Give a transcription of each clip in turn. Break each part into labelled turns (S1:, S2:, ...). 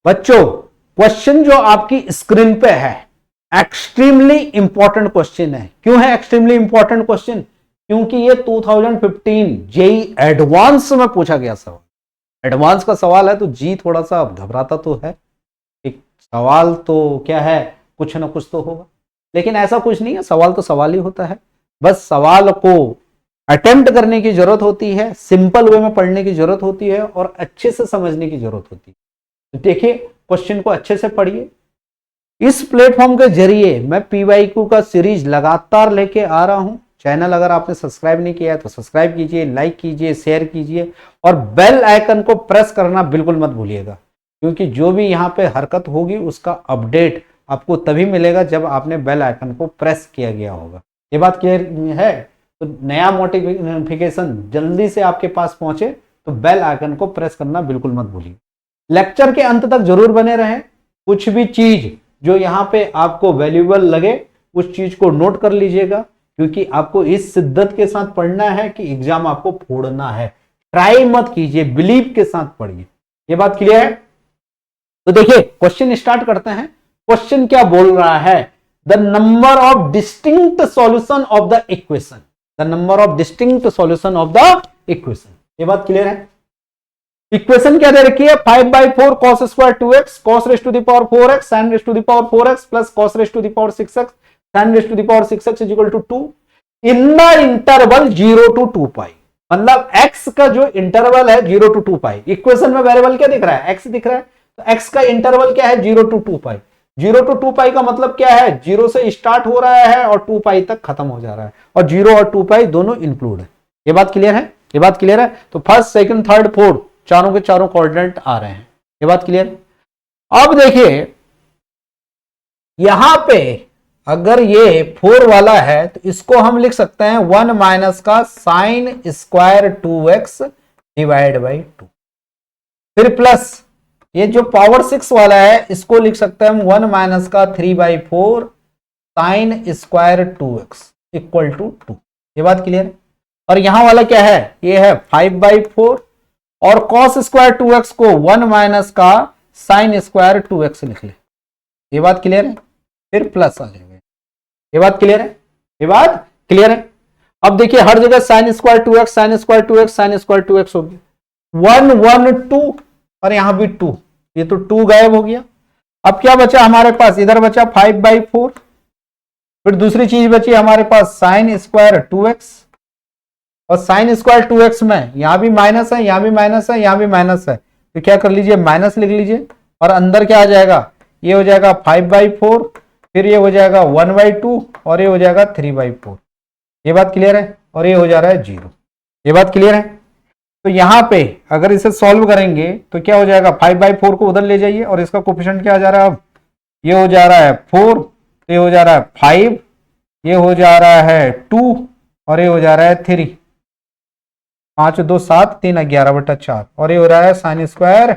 S1: बच्चों क्वेश्चन जो आपकी स्क्रीन पे है एक्सट्रीमली इंपॉर्टेंट क्वेश्चन है। क्यों है एक्सट्रीमली इंपॉर्टेंट क्वेश्चन? क्योंकि ये 2015 जेई एडवांस में पूछा गया सवाल। एडवांस का सवाल है तो जी थोड़ा सा घबराता तो है, एक सवाल तो क्या है, कुछ ना कुछ तो होगा, लेकिन ऐसा कुछ नहीं है, सवाल तो सवाल ही होता है। बस सवाल को अटेम्प्ट करने की जरूरत होती है, सिंपल वे में पढ़ने की जरूरत होती है और अच्छे से समझने की जरूरत होती है। तो देखिए क्वेश्चन को अच्छे से पढ़िए। इस प्लेटफॉर्म के जरिए मैं पीवाईक्यू का सीरीज लगातार लेके आ रहा हूं। चैनल अगर आपने सब्सक्राइब नहीं किया है तो सब्सक्राइब कीजिए, लाइक कीजिए, शेयर कीजिए और बेल आइकन को प्रेस करना बिल्कुल मत भूलिएगा, क्योंकि जो भी यहाँ पे हरकत होगी उसका अपडेट आपको तभी मिलेगा जब आपने बेल आइकन को प्रेस किया गया होगा। ये बात क्लियर है? तो नया नोटिफिकेशन जल्दी से आपके पास पहुंचे तो बेल आइकन को प्रेस करना बिल्कुल मत भूलिए। लेक्चर के अंत तक जरूर बने रहें। कुछ भी चीज जो यहाँ पे आपको वैल्यूएबल लगे उस चीज को नोट कर लीजिएगा, क्योंकि आपको इस शिद्दत के साथ पढ़ना है कि एग्जाम आपको फोड़ना है। ट्राई मत कीजिए, बिलीव के साथ पढ़िए। ये बात क्लियर है? तो देखिए क्वेश्चन स्टार्ट करते हैं। क्वेश्चन क्या बोल रहा है? The number of distinct solution of the equation. The number of distinct solution of the equation. ये बात क्लियर है? इक्वेशन क्या दे रखी है? 5/4 cos square 2x cos raise to the power 4x sin raise to the power 4x plus cos raise to the power 6x sin raise to the power 6x is equal to 2 in the interval 0 to 2 pi. मतलब x का जो interval है 0 to 2 pi. Equation में variable क्या दिख रहा है? x दिख रहा है, तो x का इंटरवल क्या है? 0 to 2 पाई। 0 to 2 पाई का मतलब क्या है? 0 से स्टार्ट हो रहा है और 2 पाई तक खत्म हो जा रहा है, और 0 और 2 पाई दोनों इंक्लूड है। ये बात क्लियर है? ये बात क्लियर है? तो फर्स्ट, सेकंड, थर्ड, फोर्थ चारों के चारों कोऑर्डिनेट आ रहे हैं। ये बात क्लियर? अब देखिए यहां पे अगर ये 4 वाला है तो इसको हम लिख सकते हैं 1 माइनस का sign square 2x divide by 2, फिर प्लस ये जो पावर 6 वाला है इसको लिख सकते हैं हम 1 माइनस का 3/4 sign square 2x equal to 2। ये बात क्लियर है? और यहां वाला क्या है? ये है 5/4 और cos स्क्वायर 2x को 1 माइनस का साइन स्क्वायर 2x लिख ले। ये बात क्लियर है? फिर प्लस आ जाएगा। ये बात क्लियर है? ये बात क्लियर है? अब देखिए हर जगह sign square 2x sign square 2x sign square 2x हो गया, 1 1 2 और यहां भी 2, ये तो 2 गायब हो गया। अब क्या बचा हमारे पास? इधर बचा 5/4, फिर दूसरी चीज बची हमारे पास साइन स्क्वायर 2x, और साइन स्क्वायर 2x में यहां भी माइनस है, यहां भी माइनस है, यहां भी माइनस है, तो क्या कर लीजिए माइनस लिख लीजिए, और अंदर क्या आ जाएगा? ये हो जाएगा 5/4, फिर ये हो जाएगा 1/2 और ये हो जाएगा 3/4। ये बात क्लियर है? और ये हो जा रहा है 0। ये बात क्लियर है? तो यहां पे अगर इसे सॉल्व करेंगे तो क्या हो जाएगा? 5/4 को उधर ले जाइए और इसका कोफिशिएंट क्या आ जा रहा है? अब ये हो जा रहा है 4, ये हो जा रहा है 5, ये हो जा रहा है 2 और ये हो जा रहा है 3। 5 2 7 3 11/4 और ये हो रहा है साइन स्क्वायर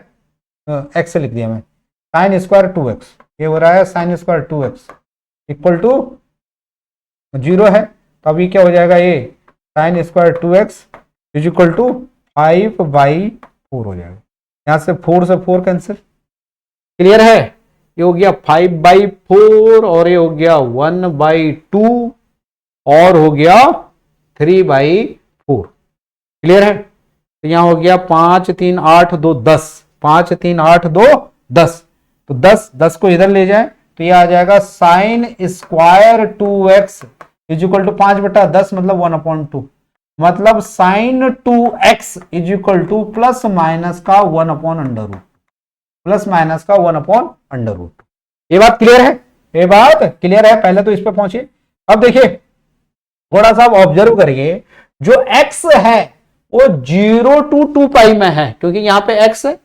S1: एक्स लिख दिया मैं, साइन स्क्वायर 2x, ये हो रहा है sign square 2x equal to 0 है। तो अभी क्या हो जाएगा? ये sine square 2x is equal to 5/4 हो जाएगा। यहां से 4 से 4 कैंसिल। क्लियर है? ये हो गया 5/4 और ये हो गया 1/2 और हो गया 3/4। क्लियर है? तो यहां हो गया 5 3 8 2 10, 5 3 8 2 10, तो 10 को इधर ले जाए तो ये आ जाएगा sine square 2x is equal to 5/10 मतलब 1/2, मतलब sine 2x is equal to plus minus का 1/√2, प्लस माइनस का 1/√2। ये बात क्लियर है? ये बात क्लियर है? पहले तो इस पे पहुंचिए। अब देखिए थोड़ा सा ऑब्जर्व करिए, जो x है वो 0 to 2 पाई में है, क्योंकि यहां पे x है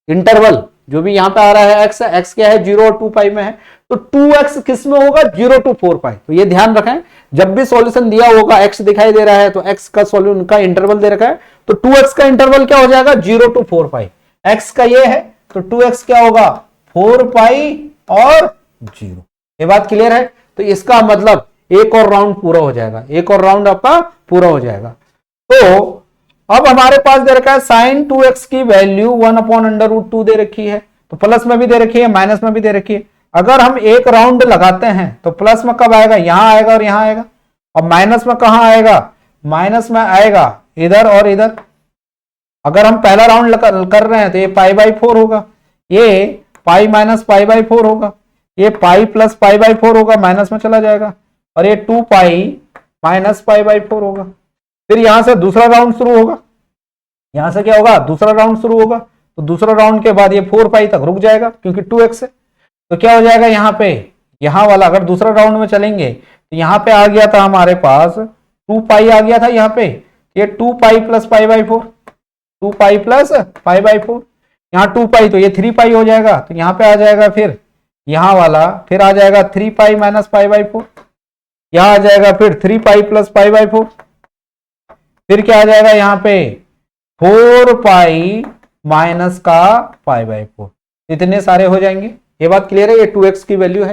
S1: इंटरवल, जो भी यहां पे आ रहा है x है, x क्या है? 0 और 2 पाई में है, तो 2x किस में होगा? 0 to 4 पाई। तो ये ध्यान रखें, जब भी सॉल्यूशन दिया होगा x दिखाई दे रहा है तो x का सॉल्यूशन का इंटरवल दे रखा है, तो 2x का इंटरवल क्या हो जाएगा? 0 to 4 पाई। x का ये है तो 2x क्या होगा? 4 पाई और 0। ये बात क्लियर है? तो इसका मतलब एक और राउंड पूरा हो जाएगा, एक और राउंड आपका पूरा हो जाएगा। तो अब हमारे पास दे रखा है साइन 2x की वैल्यू 1/√2 दे रखी है, तो प्लस में भी दे रखी है, माइनस में भी दे रखी है। अगर हम एक राउंड लगाते हैं तो प्लस में कब आएगा, यहां आएगा और यहां आएगा, और माइनस में कहां आएगा, माइनस में आएगा इधर और इधर। अगर हम पहला राउंड कर रहे हैं तो ये पाई बाई 4 होगा, ये पाई माइनस पाई बाई 4 होगा, ये पाई प्लस पाई बाई 4 होगा, माइनस में चला जाएगा, और ये 2 पाई माइनस पाई बाई 4 होगा। फिर यहां से दूसरा राउंड शुरू होगा, यहां से क्या होगा, दूसरा राउंड शुरू होगा, तो दूसरा राउंड के बाद ये 4 पाई तक रुक जाएगा क्योंकि 2x है। तो क्या हो जाएगा यहाँ पे, यहां वाला अगर दूसरा राउंड में चलेंगे तो यहां पे आ गया था हमारे पास 2 पाई आ गया था यहाँ पे, ये 2 pi plus pi by 4, 2 pi plus pi by 4, यहाँ 2 पाई तो ये 3 पाई हो जाएगा, तो यहाँ पे आ जाएगा फिर यहां वाला, फिर आ जाएगा 3 पाई माइनस पाई बाई 4, यहां आ जाएगा फिर 3 पाई प्लस पाई बाई 4, फिर क्या आ जाएगा यहाँ पे 4 पाई माइनस का पाई बाई 4, इतने सारे हो जाएंगे। ये बात क्लियर है, ये 2x की वैल्यू है,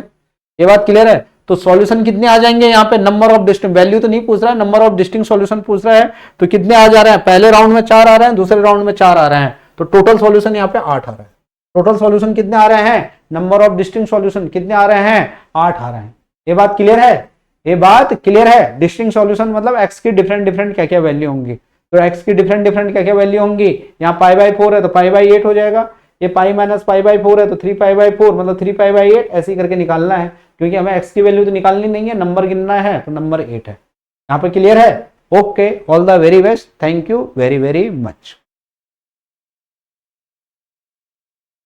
S1: ये बात क्लियर है। तो सॉल्यूशन कितने आ जाएंगे यहाँ पे, नंबर ऑफ डिस्टिंक्ट, वैल्यू तो नहीं पूछ रहा है, नंबर ऑफ डिस्टिंक्ट सॉल्यूशन पूछ रहा है। तो कितने आ जा रहे हैं, पहले राउंड में 4 आ रहे हैं, दूसरे राउंड में 4 आ रहे हैं, तो टोटल सॉल्यूशन यहाँ पे 8 आ रहा है। टोटल सॉल्यूशन कितने आ रहे हैं, नंबर ऑफ डिस्टिंक्ट सॉल्यूशन कितने आ रहे हैं, 8 आ रहे हैं। ये बात क्लियर है, ये बात क्लियर है। डिस्टिंक्ट सॉल्यूशन मतलब x की डिफरेंट डिफरेंट क्या क्या वैल्यू होंगी, तो x की डिफरेंट डिफरेंट क्या क्या वैल्यू होंगी, यहाँ पाई बाई 4 है तो पाई बाई 8 हो जाएगा, ये पाई माइनस पाई बाई 4 है तो 3 पाई बाई 4 मतलब 3 पाई बाई 8, ऐसे ही करके निकालना है, क्योंकि हमें x की वैल्यू तो निकालनी नहीं है, नंबर गिनना है, तो नंबर 8 है। यहाँ पे क्लियर है। Okay, all the very best, thank you very very much.